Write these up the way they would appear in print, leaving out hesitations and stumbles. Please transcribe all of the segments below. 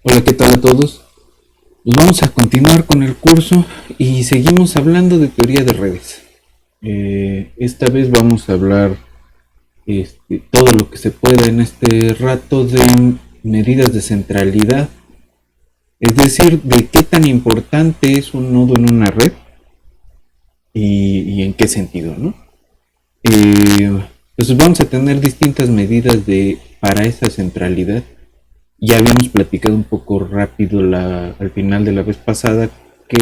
Hola, ¿qué tal a todos? Pues vamos a continuar con el curso y seguimos hablando de teoría de redes. Esta vez vamos a hablar todo lo que se pueda en este rato de medidas de centralidad, es decir, de qué tan importante es un nodo en una red y en qué sentido, ¿no? Pues vamos a tener distintas medidas para esa centralidad. Ya habíamos platicado un poco rápido al final de la vez pasada que,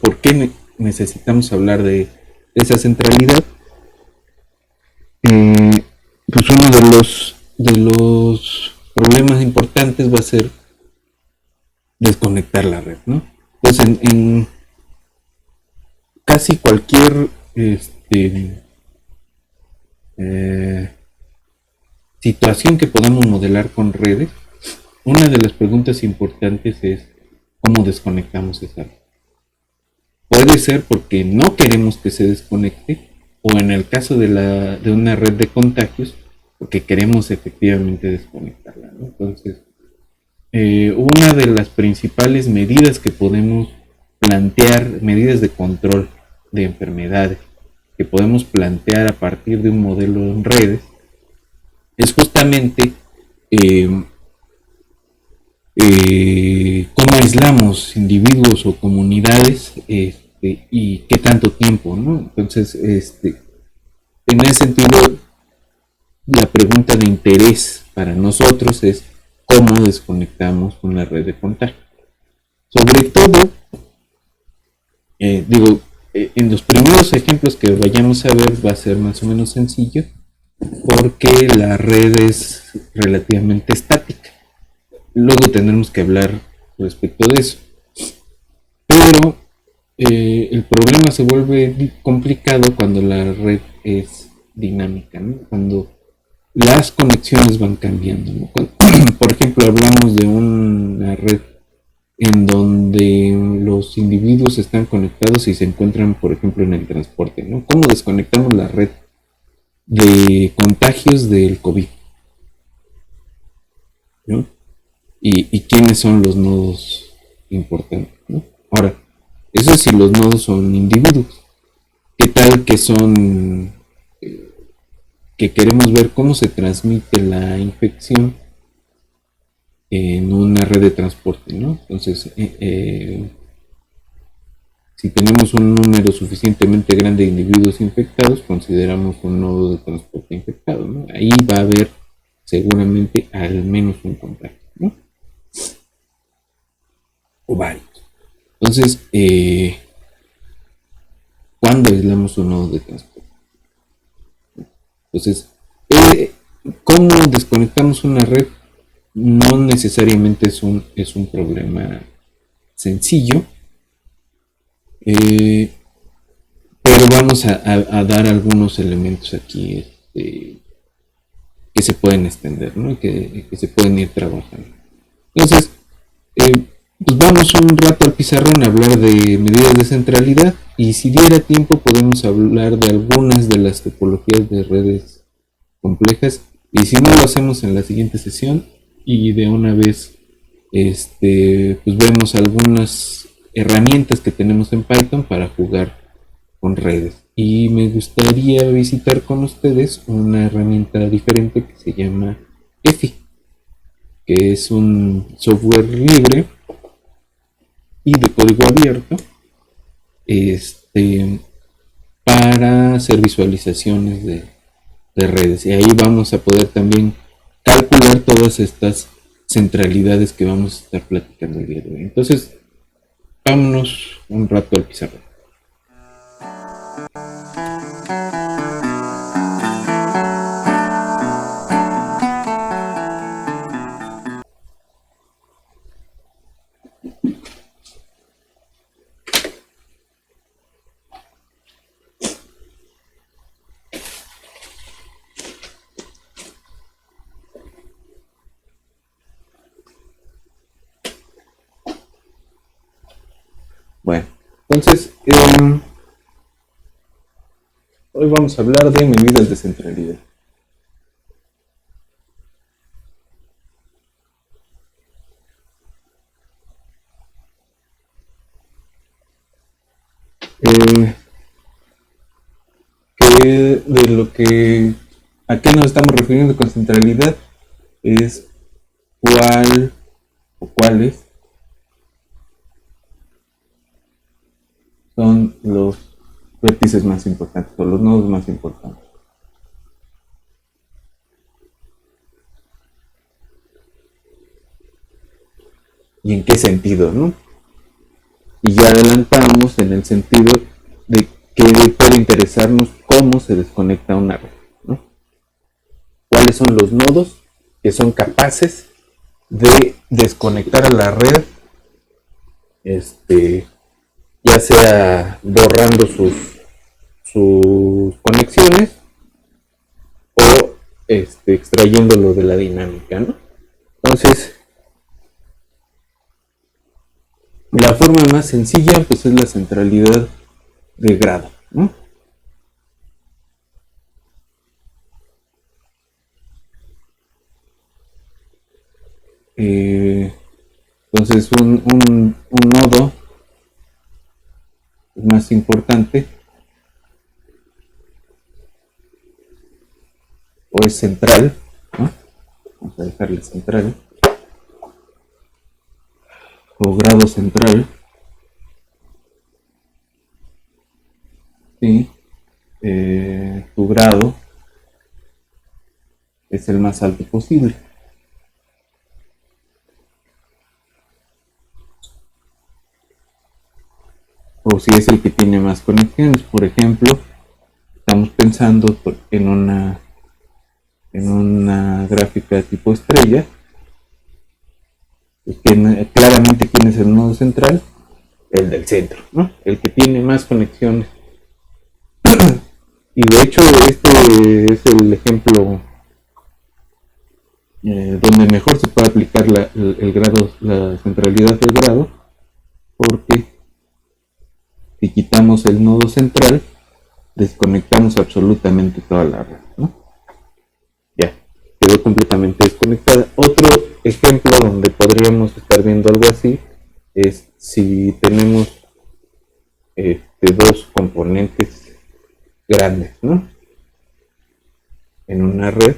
por qué necesitamos hablar de esa centralidad. Pues uno de los problemas importantes va a ser desconectar la red, ¿no? Pues en casi cualquier eh, situación que podamos modelar con redes, una de las preguntas importantes es cómo desconectamos esa red. Puede ser porque no queremos que se desconecte, o en el caso de una red de contagios, porque queremos efectivamente desconectarla, ¿no? Entonces, una de las principales medidas que podemos plantear, medidas de control de enfermedades, que podemos plantear a partir de un modelo en redes, es justamente eh, cómo aislamos individuos o comunidades y qué tanto tiempo, ¿no? Entonces, en ese sentido, la pregunta de interés para nosotros es cómo desconectamos con la red de contagio. Sobre todo, en los primeros ejemplos que vayamos a ver va a ser más o menos sencillo porque la red es relativamente estática. Luego tendremos que hablar respecto de eso. Pero el problema se vuelve complicado cuando la red es dinámica, ¿no? Cuando las conexiones van cambiando, ¿no? Por ejemplo, hablamos de una red en donde los individuos están conectados y se encuentran, por ejemplo, en el transporte, ¿no? ¿Cómo desconectamos la red de contagios del COVID? ¿No? Y quiénes son los nodos importantes, ¿no? Ahora, eso es si los nodos son individuos. ¿Qué tal que son que queremos ver cómo se transmite la infección en una red de transporte, ¿no? Entonces, si tenemos un número suficientemente grande de individuos infectados, consideramos un nodo de transporte infectado, ¿no? Ahí va a haber seguramente al menos un contacto, ¿no? O varios. Entonces, ¿cuándo aislamos un nodo de transporte? Entonces, ¿cómo desconectamos una red? No necesariamente es un problema sencillo, eh, pero vamos a dar algunos elementos aquí que se pueden extender, ¿no? Que se pueden ir trabajando. Entonces, pues vamos un rato al pizarrón a hablar de medidas de centralidad y si diera tiempo podemos hablar de algunas de las topologías de redes complejas y si no lo hacemos en la siguiente sesión y de una vez pues vemos algunas herramientas que tenemos en Python para jugar con redes y me gustaría visitar con ustedes una herramienta diferente que se llama EFI, que es un software libre y de código abierto para hacer visualizaciones de redes y ahí vamos a poder también calcular todas estas centralidades que vamos a estar platicando el día de hoy. Entonces, vámonos un rato al pizarrón. Bueno, entonces, hoy vamos a hablar de medidas de centralidad. eh, que de lo que a qué nos estamos refiriendo con centralidad es cuál o cuáles son los vértices más importantes o los nodos más importantes. ¿Y en qué sentido, no? Y ya adelantamos en el sentido de que puede interesarnos cómo se desconecta una red, ¿no? ¿Cuáles son los nodos que son capaces de desconectar a la red, ya sea borrando sus conexiones o extrayéndolo de la dinámica, ¿no? Entonces, la forma más sencilla pues es la centralidad de grado, ¿no? Entonces un nodo más importante o es central, ¿no? Vamos a dejarle central o grado central, ¿sí? Tu grado es el más alto posible. O si es el que tiene más conexiones, por ejemplo, estamos pensando en una gráfica tipo estrella, que claramente quién es el nodo central, el del centro, ¿no? El que tiene más conexiones. Y de hecho este es el ejemplo donde mejor se puede aplicar el grado, la centralidad del grado, porque si quitamos el nodo central, desconectamos absolutamente toda la red, ¿no? Ya, quedó completamente desconectada. Otro ejemplo donde podríamos estar viendo algo así es si tenemos dos componentes grandes, ¿no? En una red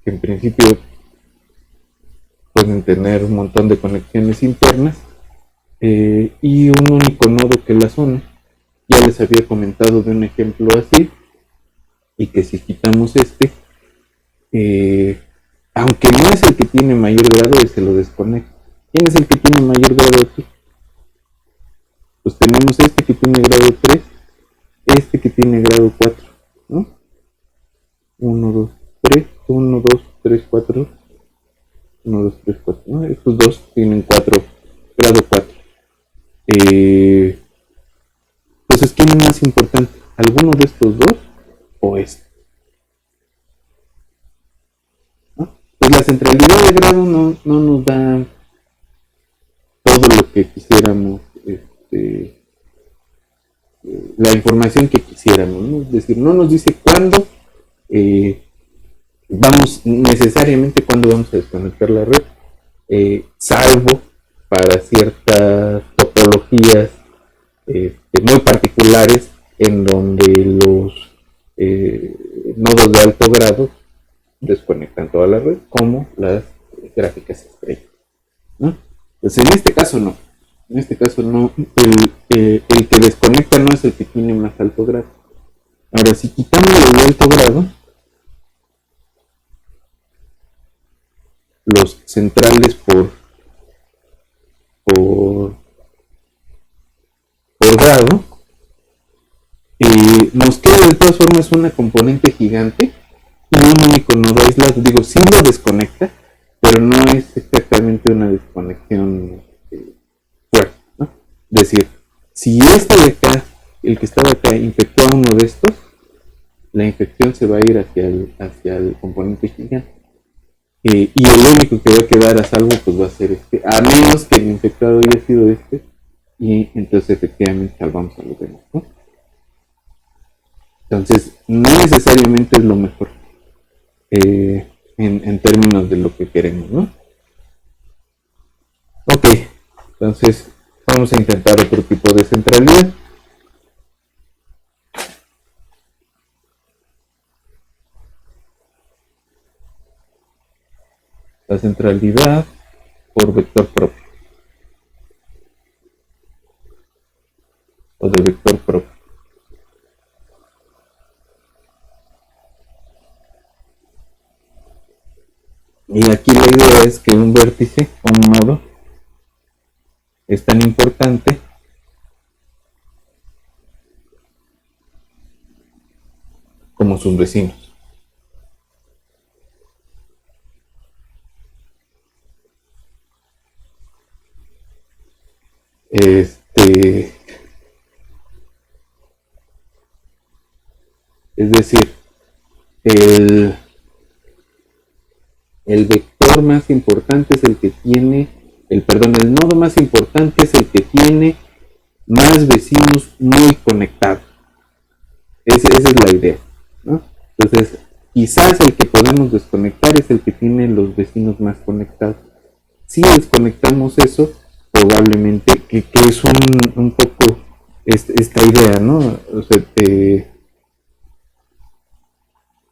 que en principio pueden tener un montón de conexiones internas y un único nodo que las une. Ya les había comentado de un ejemplo así, y que si quitamos aunque no es el que tiene mayor grado, se lo desconecta. ¿Quién es el que tiene mayor grado aquí? Pues tenemos este que tiene grado 3, este que tiene grado 4, ¿no? 1, 2, 3, 1, 2, 3, 4, 1, 2, 3, 4, ¿no? Estos dos tienen 4, grado 4. Entonces, ¿quién es más importante? ¿Alguno de estos dos o este? ¿No? Pues la centralidad de grado no nos da todo lo que quisiéramos, la información que quisiéramos, ¿no? Es decir, no nos dice cuándo necesariamente cuándo vamos a desconectar la red, salvo para ciertas topologías muy particulares en donde los nodos de alto grado desconectan toda la red, como las gráficas estrella, ¿no? Pues en este caso no. En este caso no, el que desconecta no es el que tiene más alto grado. Ahora, si quitamos el de alto grado, los centrales por grado, nos queda de todas formas una componente gigante y un único nodo aislado. Digo, sí lo desconecta, pero no es exactamente una desconexión fuerte, ¿no? Es decir, si este de acá, el que estaba acá, infectó a uno de estos, la infección se va a ir hacia el componente gigante. Y el único que va a quedar a salvo pues va a ser a menos que el infectado haya sido y entonces efectivamente salvamos a los demás, ¿no? Entonces, no necesariamente es lo mejor en términos de lo que queremos, ¿no? Ok, entonces vamos a intentar otro tipo de centralidad. La centralidad por vector propio o de vector propio. Y aquí la idea es que un vértice o un nodo es tan importante como sus vecinos. Es decir, el vector más importante es el que tiene, el nodo más importante es el que tiene más vecinos muy conectados. Esa es la idea, ¿no? Entonces, quizás el que podemos desconectar es el que tiene los vecinos más conectados. Si desconectamos eso, probablemente, que es un poco esta idea, ¿no? O sea,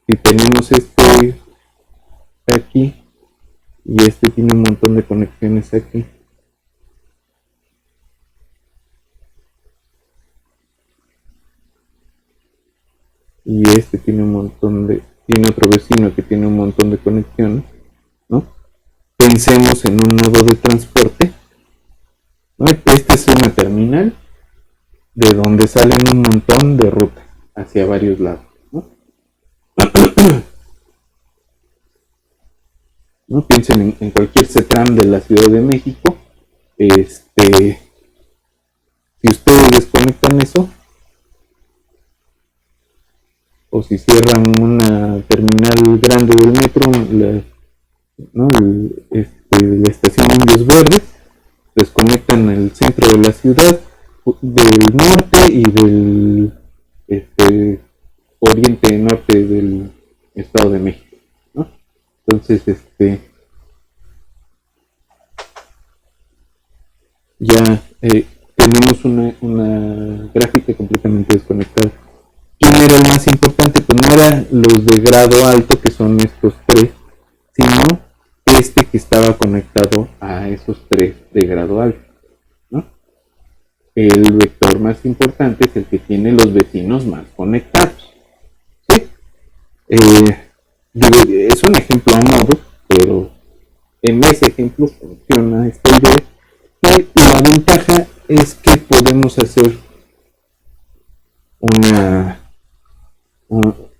si tenemos este aquí y este tiene un montón de conexiones aquí, y este tiene tiene otro vecino que tiene un montón de conexiones, ¿no? Pensemos en un nodo de transporte, ¿no? Esta es una terminal de donde salen un montón de rutas hacia varios lados, ¿no? ¿No? Piensen en cualquier CETRAM de la Ciudad de México. Si ustedes desconectan eso, o si cierran una terminal grande del metro, la estación Indios Verdes, desconectan el centro de la ciudad del norte y del oriente norte del Estado de México, ¿no? Entonces, ya tenemos una gráfica completamente desconectada. ¿Quién era el más importante? Pues no eran los de grado alto, que son estos tres, sino este que estaba conectado a esos tres de grado alto, ¿no? El vector más importante es el que tiene los vecinos más conectados, ¿sí? Es un ejemplo a modo, pero en ese ejemplo funciona esta idea. Y la ventaja es que podemos hacer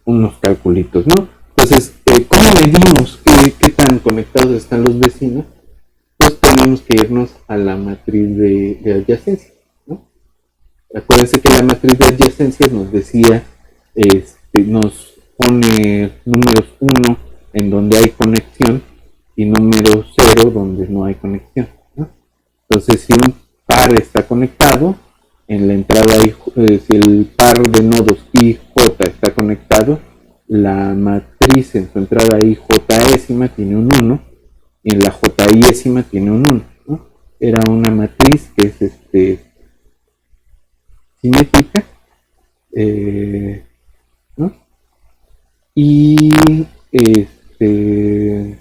unos calculitos, ¿no? Entonces, ¿cómo medimos qué tan conectados están los vecinos? Pues tenemos que irnos a la matriz de adyacencia, ¿no? Acuérdense que la matriz de adyacencia nos decía, nos pone números 1 en donde hay conexión y número 0 donde no hay conexión, ¿no? Entonces, si un par está conectado, en la entrada si el par de nodos IJ está conectado, la matriz en su entrada IJésima tiene un 1 y en la JIésima tiene un 1, ¿no? Era una matriz que es simétrica, ¿no? Y en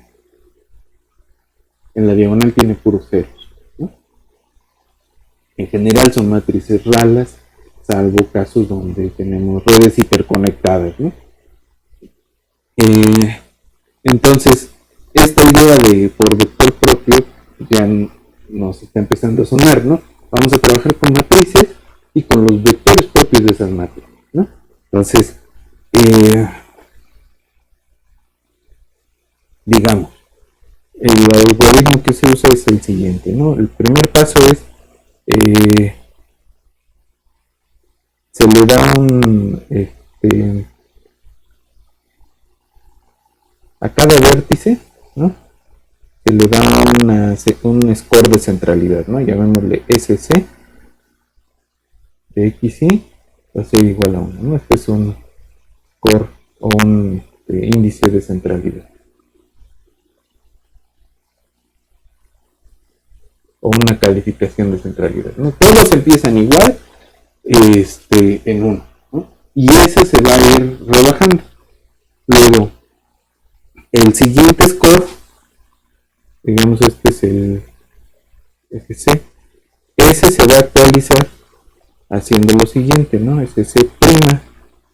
la diagonal tiene puros ceros, ¿no? En general son matrices ralas, salvo casos donde tenemos redes hiperconectadas, ¿no? Entonces, esta idea de por vector propio ya nos está empezando a sonar, ¿no? Vamos a trabajar con matrices y con los vectores propios de esas matrices, ¿no? Entonces, digamos, el algoritmo que se usa es el siguiente, ¿no? El primer paso es, se le da a cada vértice, ¿no? Se le da un score de centralidad, ¿no? Llamémosle SC de XY va a ser igual a 1, ¿no? Este es un score o un índice de centralidad. o una calificación de centralidad, ¿no? Todos empiezan igual en 1, ¿no? Y ese se va a ir rebajando. Luego, el siguiente score, digamos este es el FC, ese se va a actualizar haciendo lo siguiente, ¿no? FC'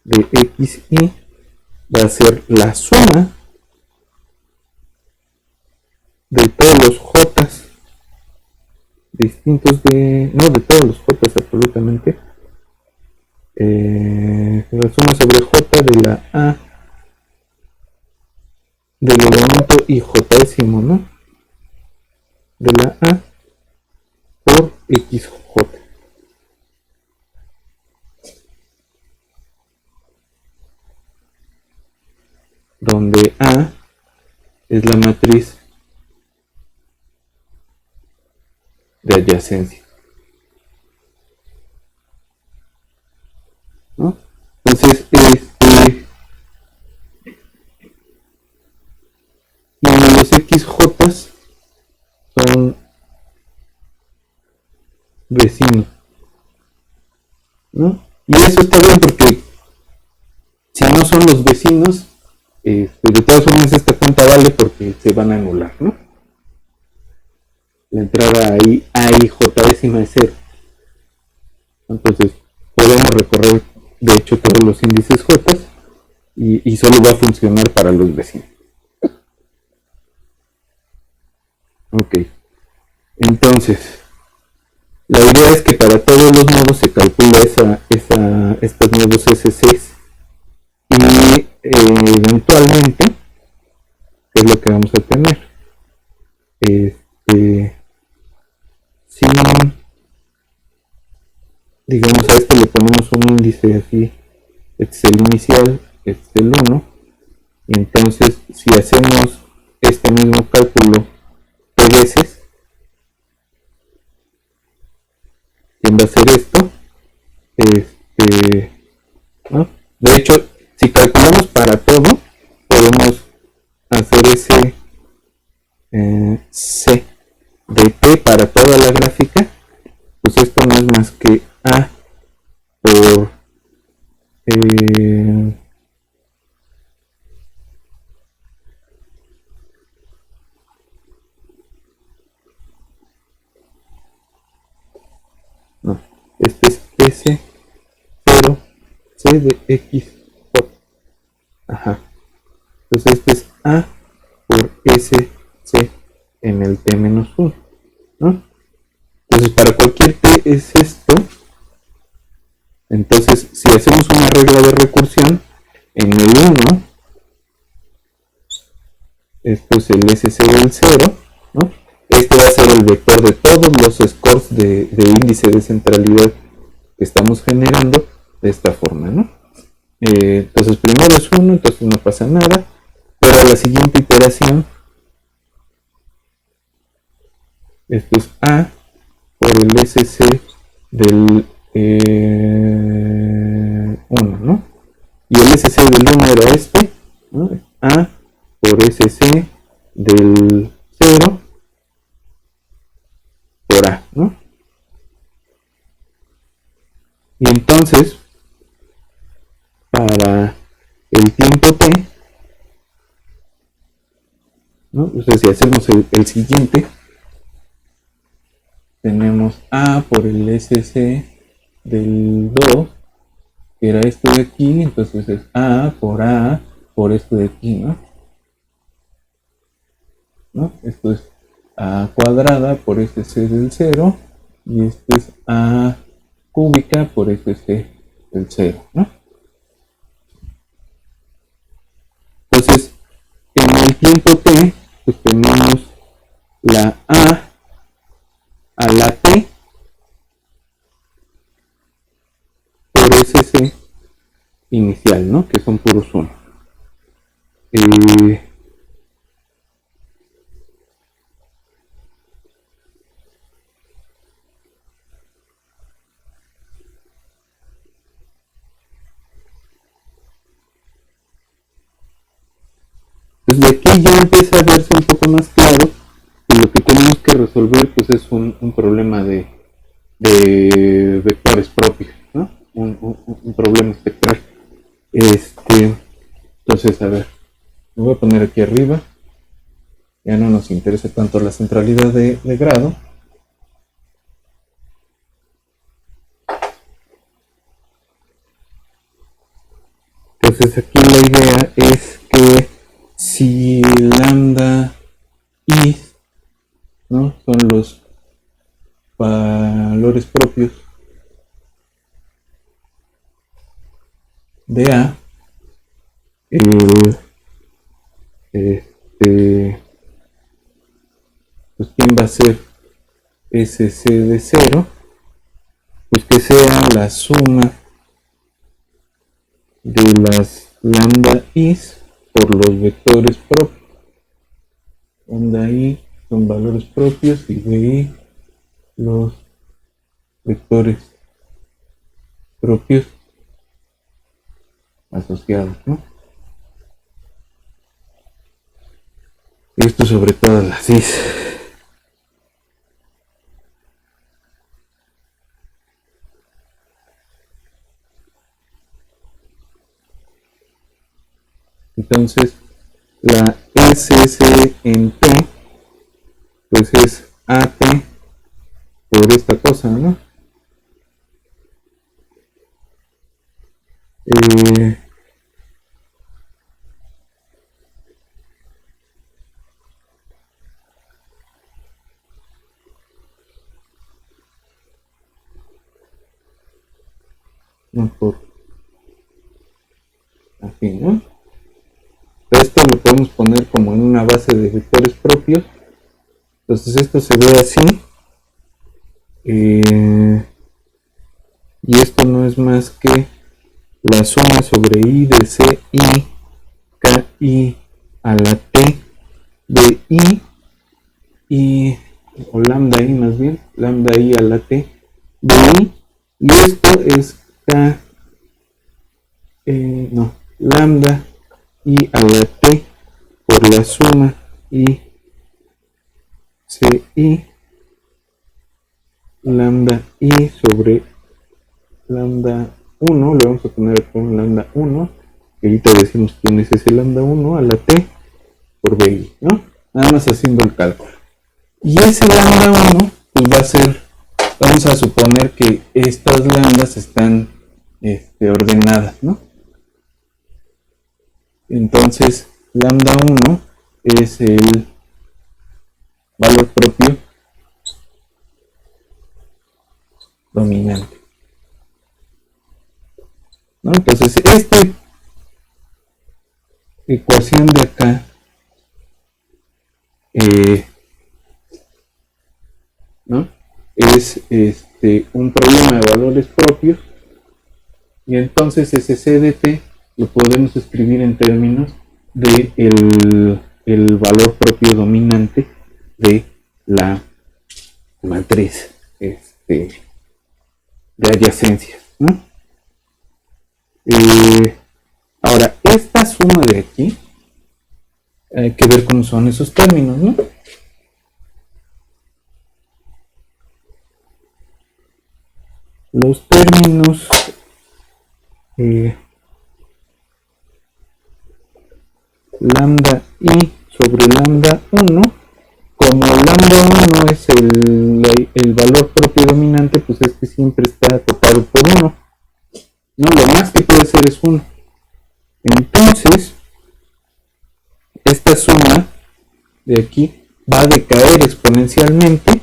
de XY va a ser la suma de todos los J distintos de todos los J absolutamente, la suma sobre J de la A del elemento IJ, ¿no? De la A por XJ, donde A es la matriz de adyacencia, ¿no? Entonces, y los XJ son vecinos, ¿no? Y eso está bien porque si no son los vecinos, de todas formas esta cuenta vale porque se van a anular, ¿no? La entrada ahí AIJ es 0. Entonces podemos recorrer de hecho todos los índices J y solo va a funcionar para los vecinos. Ok, entonces la idea es que para todos los nodos se calcula estos nodos S6 y eventualmente es lo que vamos a tener. Si digamos a este le ponemos un índice así, este es el inicial, este es el 1, y entonces si hacemos este mismo cálculo 2 veces, ¿quién va a hacer esto? ¿No? De hecho, si calculamos para todo, podemos hacer ese C de T para toda la gráfica, pues esto no es más que A por no, este es S0 C de X J. Ajá. Entonces este es A por SC en el T-1, ¿no? Entonces para cualquier T es esto. Entonces si hacemos una regla de recursión, en el 1, esto es el SC del 0, ¿no? Este va a ser el vector de todos los scores de índice de centralidad que estamos generando de esta forma, ¿no? Entonces primero es 1, entonces no pasa nada, pero a la siguiente iteración, esto es A por el SC del 1, ¿no? Y el SC del 1 era este, ¿no? A por SC del 0 por A, ¿no? Y entonces, para el tiempo T, ¿no? Entonces, si hacemos el siguiente, tenemos A por el SC del 2, que era esto de aquí, entonces es A por esto de aquí, ¿no? Esto es A cuadrada por SC del 0, y esto es A cúbica por SC del 0, ¿no? Entonces, en el tiempo T, pues tenemos la A la T por SC inicial, ¿no? Que son puros 1. Pues de aquí ya empieza a verse un poco más claro que lo que que tenemos que resolver pues es un problema de vectores propios, ¿no? Un problema espectral. Entonces, a ver, me voy a poner aquí arriba. Ya no nos interesa tanto la centralidad de grado. Entonces aquí la idea es que si lambda i, ¿no?, son los valores propios de A, pues quién va a ser SC de 0, pues que sea la suma de las lambda i's por los vectores propios. Lambda i son valores propios y de i los vectores propios asociados, ¿no? Esto sobre todas las i's. Entonces, la SS en T, pues es AT por esta cosa, ¿no? No por aquí, ¿no? Esto lo podemos poner como en una base de vectores propios. Entonces esto se ve así. Y esto no es más que la suma sobre i de ci ki a la t de i o lambda i más bien, lambda i a la t de i, y esto es k, lambda i a la t por la suma i ci lambda i sobre lambda 1, le vamos a poner con lambda 1, y ahorita decimos quién es ese lambda 1 a la t por bi, ¿no? Nada más haciendo el cálculo. Y ese lambda 1, pues va a ser, vamos a suponer que estas lambdas están ordenadas, ¿no? Entonces, lambda 1 es el valor propio dominante, ¿no? Entonces, esta ecuación de acá ¿no?, es un problema de valores propios, y entonces ese C de T lo podemos escribir en términos de el valor propio dominante de la matriz de adyacencia, ¿no? Ahora, esta suma de aquí hay que ver cómo son esos términos, ¿no? Los términos lambda i sobre lambda 1, como lambda 1 es el valor propio dominante, pues es que siempre está topado por 1, ¿no? Lo más que puede ser es 1. Entonces, esta suma de aquí va a decaer exponencialmente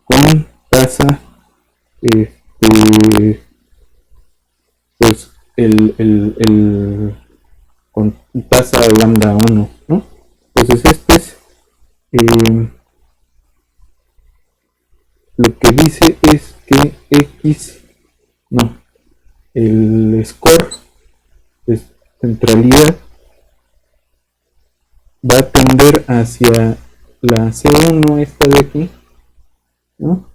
con tasa pues con tasa lambda 1, ¿no? Entonces este es lo que dice es que el score de centralidad va a tender hacia la C1 esta de aquí, ¿no?,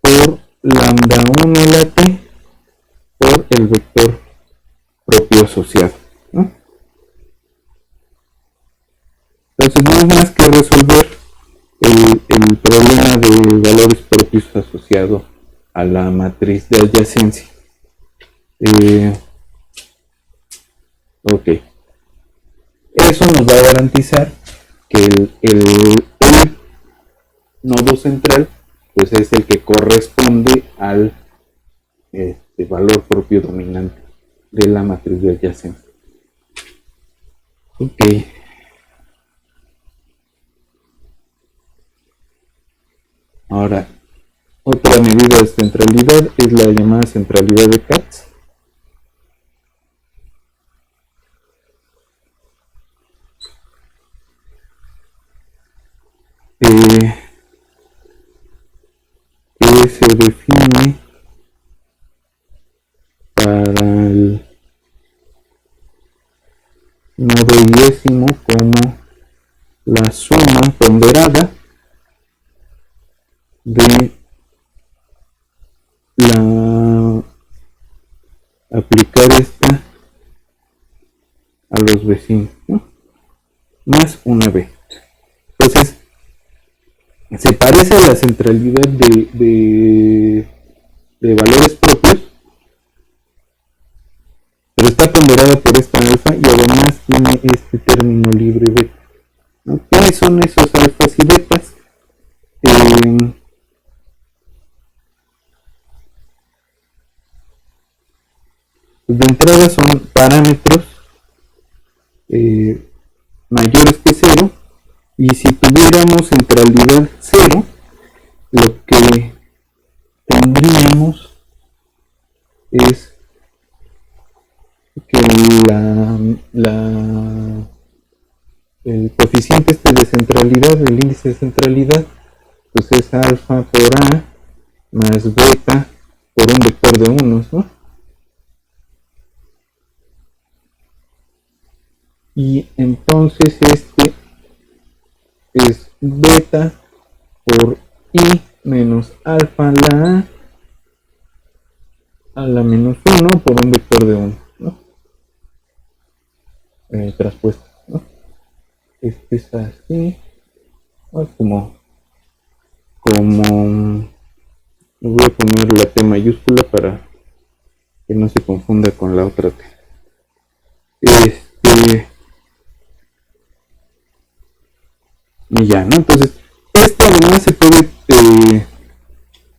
por lambda 1 a la t por el vector propio asociado, ¿no? Entonces no es más que resolver el problema de valores propios asociado a la matriz de adyacencia. Ok, eso nos va a garantizar que el nodo central pues es el que corresponde al valor propio dominante de la matriz de adyacencia. Ok. Ahora, otra medida de centralidad es la llamada centralidad de Katz. Que se define para el nodo diésimo como la suma ponderada de la aplicar esta a los vecinos, ¿no? Más una b. Entonces, se parece a la centralidad de valores propios, pero está ponderada por esta alfa y además tiene este término libre beta, ¿no? ¿Quiénes son esos alfas y betas? De entrada son parámetros mayores que 0, y si tuviéramos centralidad 0, lo que tendríamos es que el coeficiente de centralidad, el índice de centralidad, pues es alfa por A más beta por un vector de unos, ¿no? Y entonces este es beta por I menos alfa a la menos 1 por un vector de 1, ¿no? Traspuesto, ¿no? Este es así, ¿no? Como voy a poner la T mayúscula para que no se confunda con la otra T. Y ya, ¿no? Entonces, esto además se puede,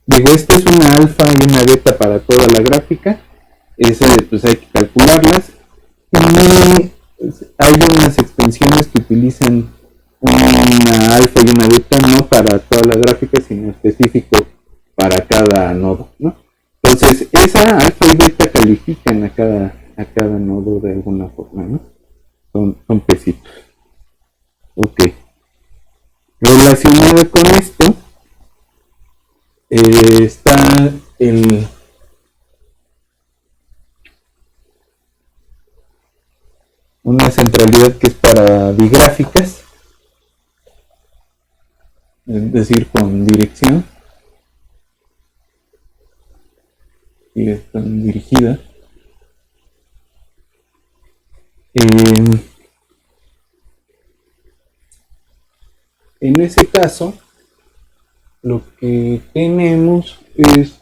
esta es una alfa y una beta para toda la gráfica, pues hay que calcularlas, y hay unas extensiones que utilizan una alfa y una beta no para toda la gráfica, sino específico para cada nodo, ¿no? Entonces, esa alfa y beta califican a cada nodo de alguna forma, ¿no? Son pesitos. Ok. Relacionado con esto, está una centralidad que es para bigráficas, es decir, con dirección, y están dirigidas. En ese caso, lo que tenemos es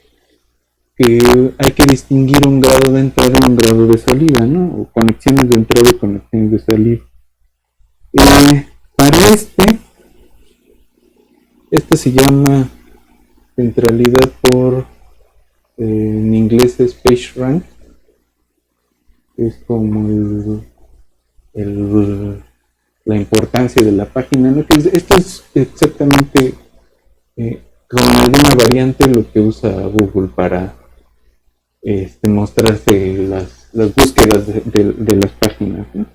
que hay que distinguir un grado de entrada y un grado de salida, ¿no? O conexiones de entrada y conexiones de salida. Para esta se llama centralidad por, en inglés es page rank, es como la importancia de la página, ¿no? Que esto es exactamente con alguna variante lo que usa Google para mostrarse las búsquedas de las páginas, ¿no?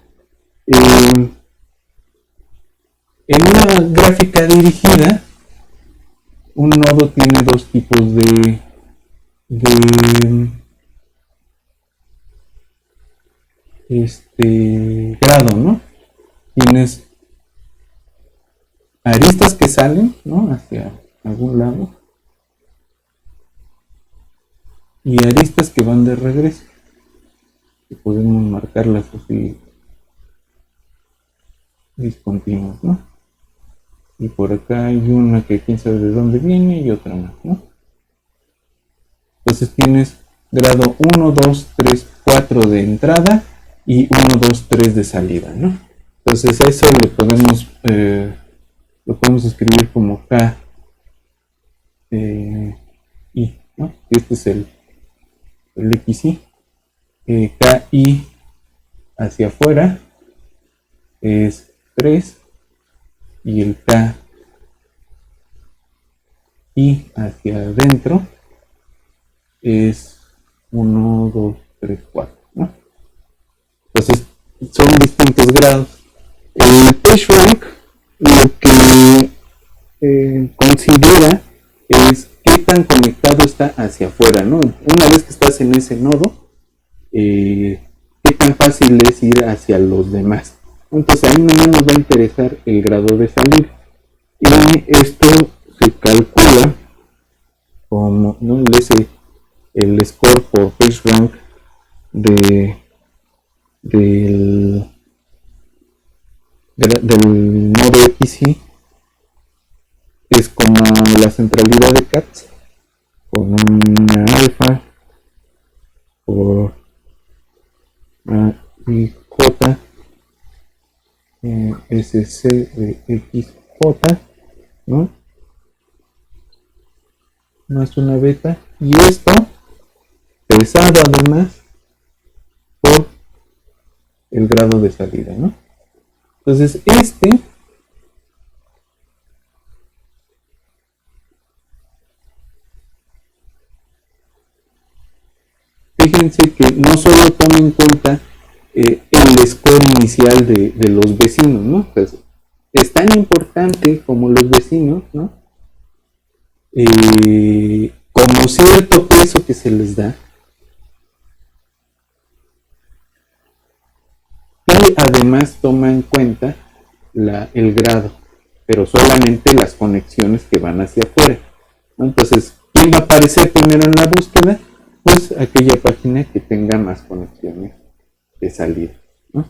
En una gráfica dirigida, un nodo tiene dos tipos de grado, ¿no? Tienes aristas que salen, ¿no? Hacia algún lado, y aristas que van de regreso, que podemos marcarlas así discontinuas, ¿no? y por acá hay una que quién sabe de dónde viene y otra más, ¿no? Entonces tienes grado 1, 2, 3, 4 de entrada y 1, 2, 3 de salida, ¿no? Entonces a eso lo podemos escribir como K I, ¿no? Este es el XI. KI hacia afuera es 3 y el KI hacia adentro es 1, 2, 3, 4, ¿no? Entonces son distintos grados. El PageRank lo que considera es qué tan conectado está hacia afuera, ¿no? Una vez que estás en ese nodo, qué tan fácil es ir hacia los demás. Entonces ahí no nos va a interesar el grado de salida. Y esto se calcula como, ¿no? El score por PageRank de, del, del nodo XY es como la centralidad de CATS con una alfa por IJ SC de XJ, ¿no? Más una beta, y esto pesado además por el grado de salida, ¿no? Entonces fíjense que no solo toma en cuenta el score inicial de los vecinos, ¿no? Entonces, es tan importante como los vecinos, ¿no? Como cierto peso que se les da, y además toma en cuenta el grado, pero solamente las conexiones que van hacia afuera, ¿no? Entonces, ¿quién va a aparecer primero en la búsqueda? Pues aquella página que tenga más conexiones de salida, ¿no?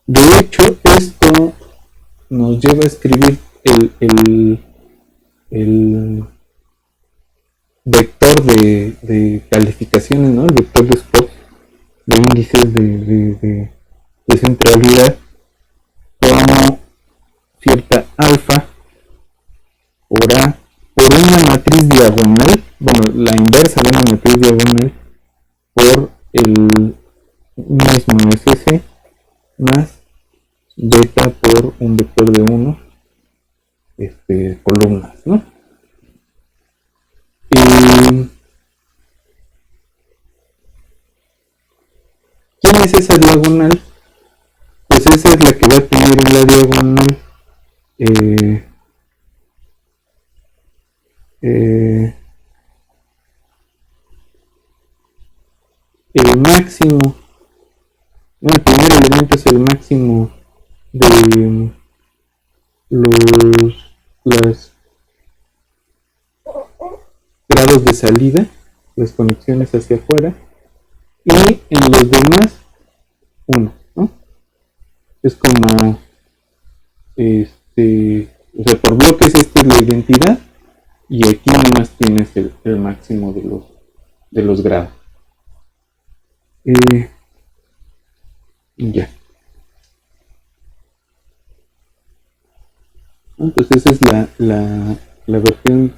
De hecho, esto nos lleva a escribir el vector de calificaciones, ¿no? El vector de score, de índices de centralidad, como cierta alfa por A por una matriz diagonal, bueno, la inversa de una matriz diagonal por el mismo SC más beta por un vector de 1 columnas, ¿no? ¿Quién es esa diagonal? Pues esa es la que va a tener en la diagonal eh, eh, el máximo, no, el primer elemento es el máximo de los grados de salida, las conexiones hacia afuera, y en los demás, 1, ¿no? Es como, o sea, por bloques esta es la identidad, y aquí nomás tienes el máximo de los grados. Ya. Entonces esa es la versión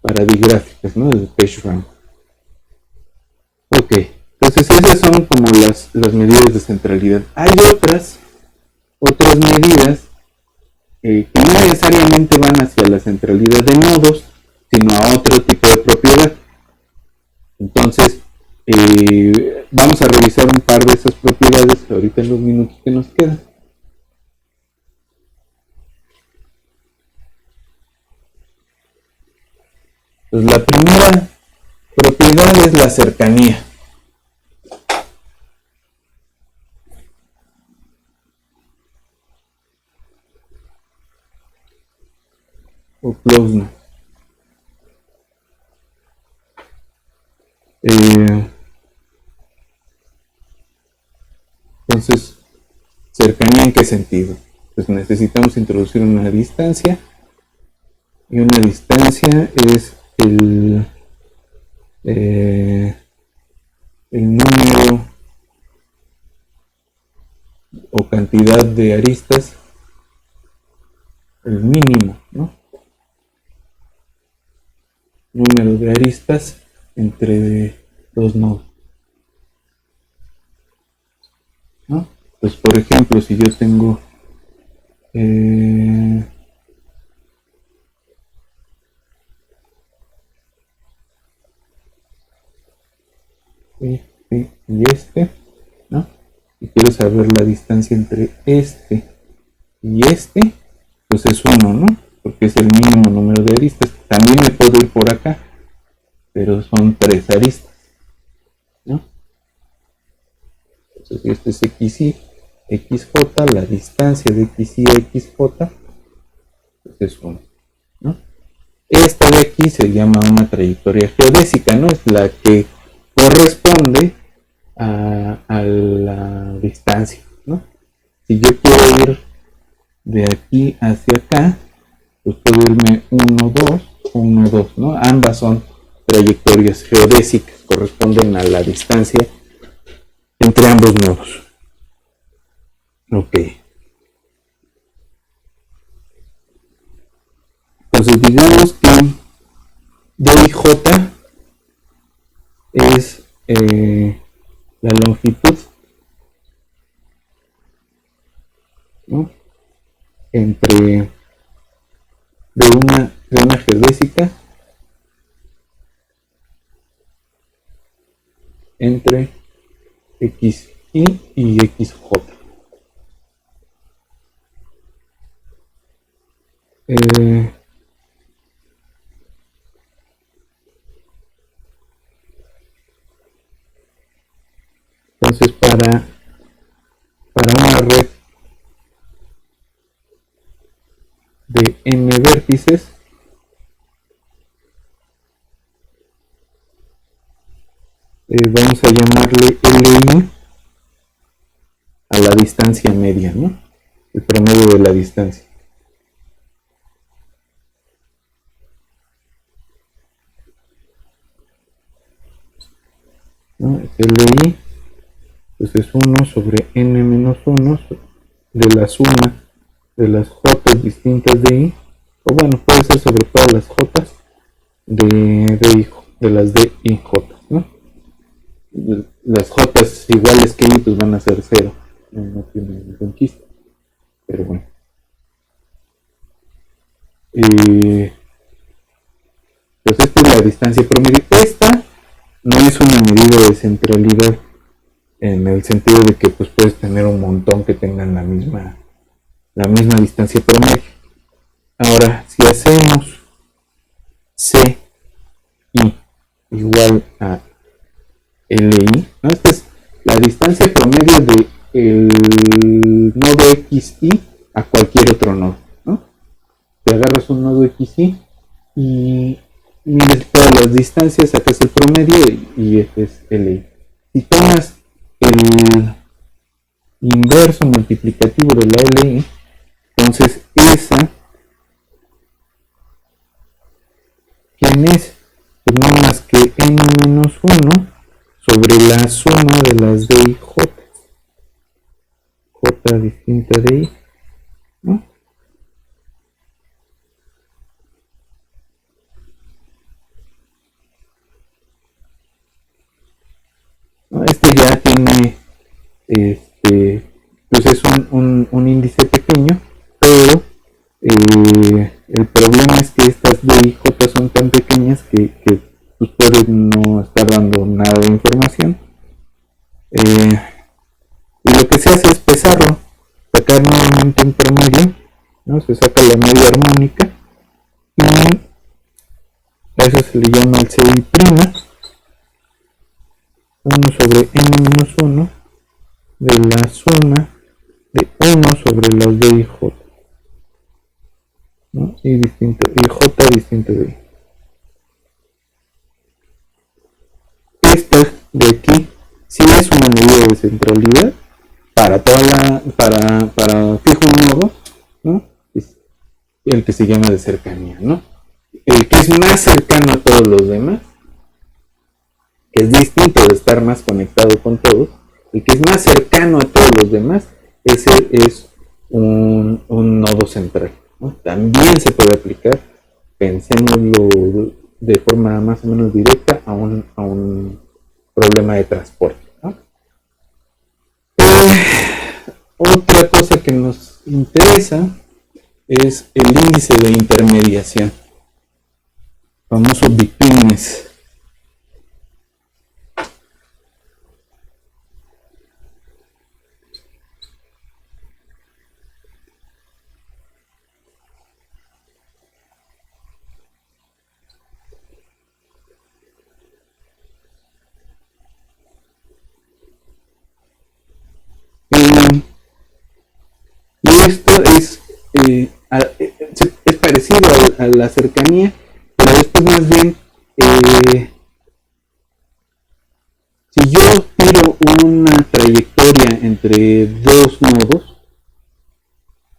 para digráficas, ¿no? Del PageRank. Ok, entonces esas son como las medidas de centralidad. Hay otras medidas que no necesariamente van hacia la centralidad de nodos, sino a otro tipo de propiedad. Entonces, vamos a revisar un par de esas propiedades ahorita en los minutos que nos quedan. Pues la primera propiedad es la cercanía. O closeness. Entonces, ¿cercanía en qué sentido? Pues necesitamos introducir una distancia, y una distancia es el número o cantidad de aristas, el mínimo, ¿no? Número de aristas entre dos nodos, ¿no? Pues por ejemplo, si yo tengo este y este, ¿no? Y quiero saber la distancia entre este y este, pues es 1, ¿no? Porque es el mínimo número de aristas. También me puedo ir por acá, pero son 3 aristas, ¿no? Entonces, si este es XY, XJ, la distancia de XY a XJ, pues es 1, ¿no? Esta de aquí se llama una trayectoria geodésica, ¿no? Es la que corresponde a la distancia, ¿no? Si yo quiero ir de aquí hacia acá, pues puedo irme 1, 2, 1, 2, ¿no? Ambas son trayectorias geodésicas, corresponden a la distancia entre ambos nodos. Ok. Entonces digamos que DIJ es la longitud, ¿no? Entre de una geodésica entre XY y XJ. Entonces para una red de n vértices, vamos a llamarle LI a la distancia media, ¿no? El promedio de la distancia. ¿No? LI pues es 1 sobre n menos 1 de la suma de las j distintas de i, o bueno, puede ser sobre todas las j de las de i j, ¿no? Las j iguales que i pues van a ser 0, no tiene ningún chiste, pero bueno. Pues esta es la distancia promedio. Esta no es una medida de centralidad en el sentido de que pues puedes tener un montón que tengan la misma distancia promedio. Ahora, si hacemos C I igual a LI, ¿no? Esta es la distancia promedio de el nodo XY a cualquier otro nodo, ¿no? Te agarras un nodo XY y mides todas las distancias, sacas el promedio y este es LI. Si tomas el inverso multiplicativo de la LI, entonces esa, ¿quién es? Pues no más que n menos 1 sobre la suma de las de i j, j distinta de i, ¿no? Este ya tiene, pues es un índice pequeño, pero el problema es que estas d y j son tan pequeñas que pues pueden no estar dando nada de información. Y lo que se hace es pesarlo, sacar nuevamente un promedio, ¿no? Se saca la media armónica y a eso se le llama el CI', 1 sobre n menos 1 de la suma de 1 sobre las d y j, ¿no? Y j distinto de i. Esta de aquí sí es una medida de centralidad para para fijo un nodo, ¿no? Es el que se llama de cercanía, ¿no? El que es más cercano a todos los demás, que es distinto de estar más conectado con todos, el que es más cercano a todos los demás, ese es un nodo central, ¿no? También se puede aplicar, pensémoslo de forma más o menos directa, a un problema de transporte, ¿no? Otra cosa que nos interesa es el índice de intermediación, famoso betweenness. Y esto es parecido a la cercanía, pero esto es más bien, si yo tiro una trayectoria entre dos nodos,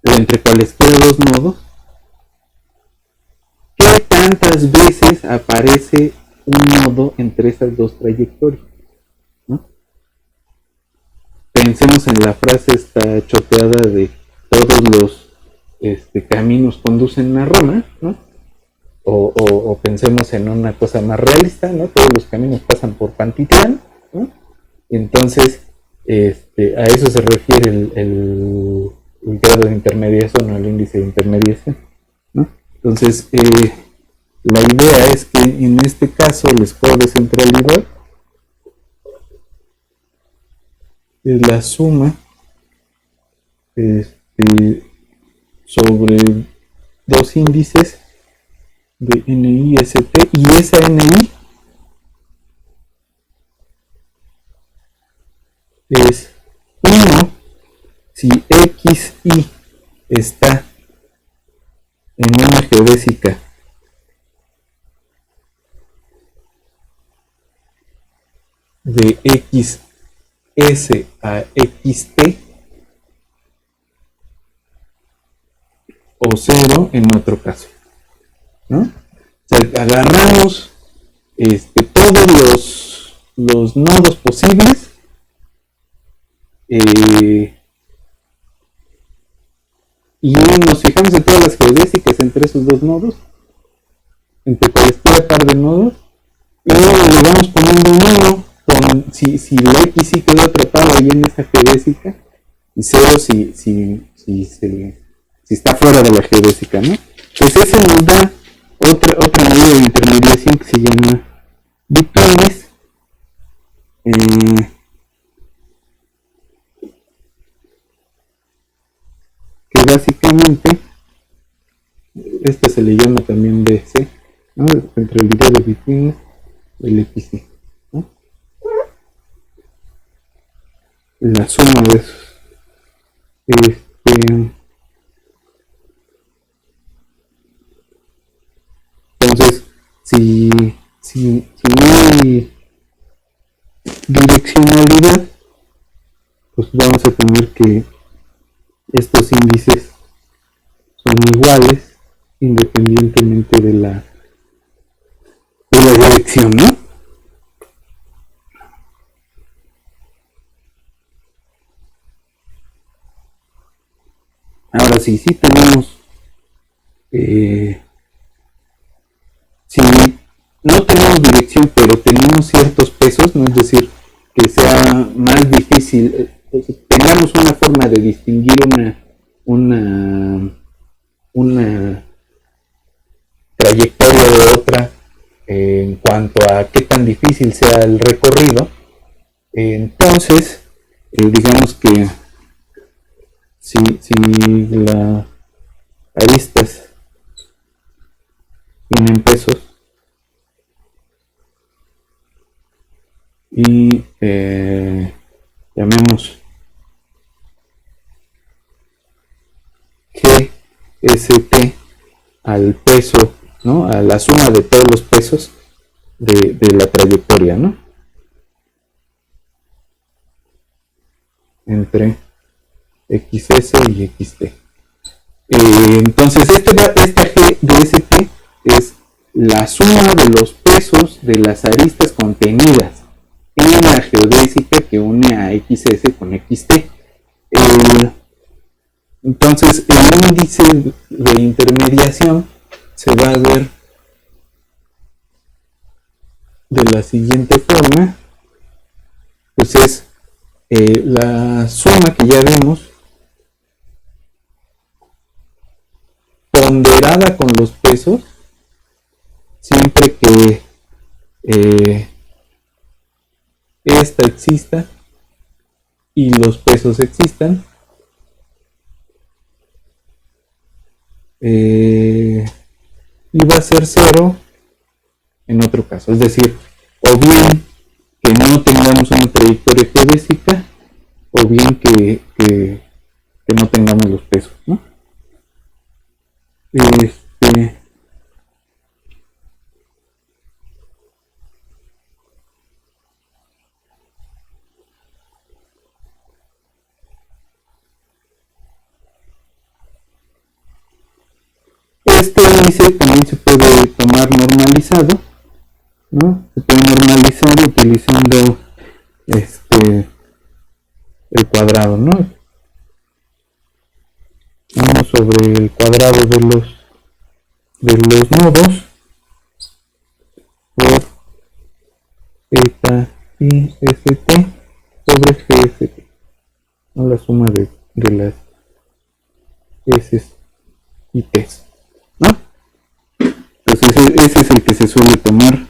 o entre cualesquiera dos nodos, ¿qué tantas veces aparece un nodo entre esas dos trayectorias? ¿No? Pensemos en la frase esta choteada de todos los caminos conducen a Roma, ¿no? O pensemos en una cosa más realista, ¿no? Todos los caminos pasan por Pantitlán, ¿no? Entonces, a eso se refiere el grado de intermediación o el índice de intermediación, ¿no? Entonces, la idea es que en este caso el score de centralidad es la suma sobre dos índices de NI, ST, y esa NI es 1 si XI está en una geodésica de XS a XT, o 0 en otro caso, ¿no? O sea, agarramos todos los nodos posibles, y nos fijamos en todas las geodésicas entre esos dos nodos, entre cualquier par de nodos, y luego le vamos poniendo un 1 con si la X sí quedó atrapado ahí en esa geodésica, y 0 si está fuera de la geodésica, ¿no? Pues ese nos da otra medida de intermediación que se llama betweenness, que básicamente este se le llama también BC, ¿no? Centralidad de betweenness del XY, ¿no? La suma de esos. Entonces, si no hay direccionalidad, pues vamos a tener que estos índices son iguales independientemente de la dirección, ¿no? Ahora sí tenemos, si no tenemos dirección, pero tenemos ciertos pesos, ¿no? Es decir, que sea más difícil, tengamos una forma de distinguir una trayectoria de otra en cuanto a qué tan difícil sea el recorrido, entonces digamos que si las aristas tienen pesos y llamemos GST al peso, ¿no? A la suma de todos los pesos de la trayectoria, ¿no? Entre XS y XT. Entonces esta G de ST es la suma de los pesos de las aristas contenidas en la geodésica que une a XS con XT. Entonces el índice de intermediación se va a ver de la siguiente forma, pues es la suma que ya vimos ponderada con los pesos, siempre que esta exista y los pesos existan, y va a ser 0 en otro caso, es decir, o bien que no tengamos una trayectoria geodésica, o bien que no tengamos los pesos, ¿no? Este índice también se puede tomar normalizado, ¿no? Se puede normalizar utilizando el cuadrado, ¿no? 1 sobre el cuadrado de los nodos por eta y st sobre gst, ¿no? La suma de las s y t, ¿no? Entonces ese es el que se suele tomar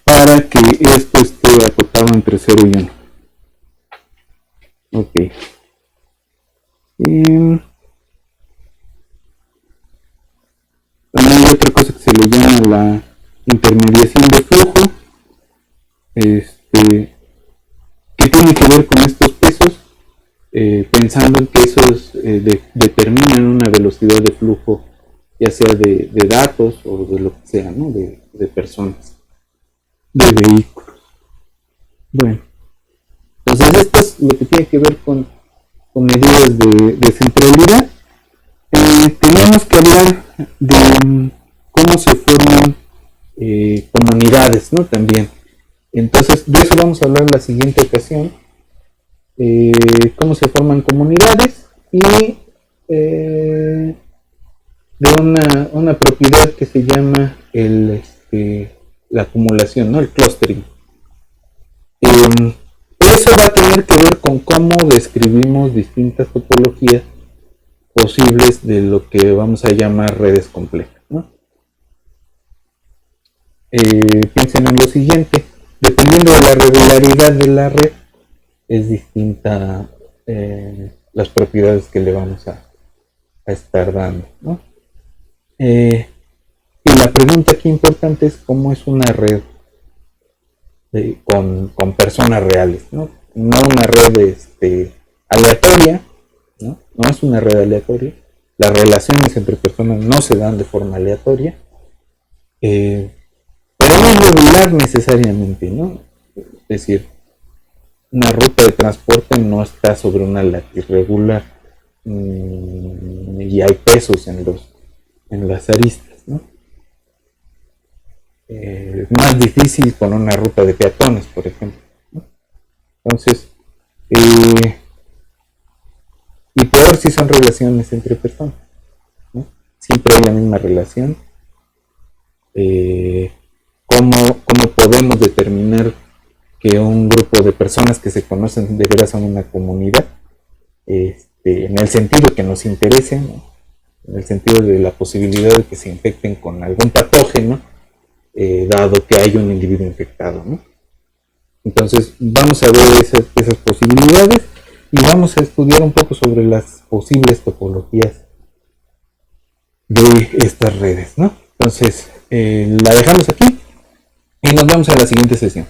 para que esto esté acotado entre 0 y 1. Ok. También hay otra cosa que se le llama la intermediación de flujo, que tiene que ver con estos pesos, pensando en que esos determinan una velocidad de flujo, ya sea de datos o de lo que sea, ¿no? De personas, de vehículos. Bueno, entonces esto es lo que tiene que ver con medidas de centralidad. Tenemos que hablar de cómo se forman comunidades, ¿no? También. Entonces, de eso vamos a hablar en la siguiente ocasión. Cómo se forman comunidades y de una propiedad que se llama la acumulación, ¿no? El clustering. Eso va a tener que ver con cómo describimos distintas topologías posibles de lo que vamos a llamar redes complejas, ¿no? Piensen en lo siguiente: dependiendo de la regularidad de la red, es distinta las propiedades que le vamos a estar dando, ¿no? Y la pregunta aquí importante es cómo es una red con personas reales, ¿no? No una red aleatoria, ¿no? No es una red aleatoria. Las relaciones entre personas no se dan de forma aleatoria, pero no es regular necesariamente, ¿no? Es decir, una ruta de transporte no está sobre una latiz regular, y hay pesos en las aristas, ¿no? Es más difícil con una ruta de peatones, por ejemplo, ¿no? Entonces, y peor si son relaciones entre personas, ¿no? Siempre hay la misma relación. ¿Cómo podemos determinar que un grupo de personas que se conocen de veras son una comunidad? En el sentido que nos interese, ¿no? En el sentido de la posibilidad de que se infecten con algún patógeno, dado que hay un individuo infectado, ¿no? Entonces vamos a ver esas posibilidades y vamos a estudiar un poco sobre las posibles topologías de estas redes, ¿no? Entonces la dejamos aquí y nos vemos en la siguiente sesión.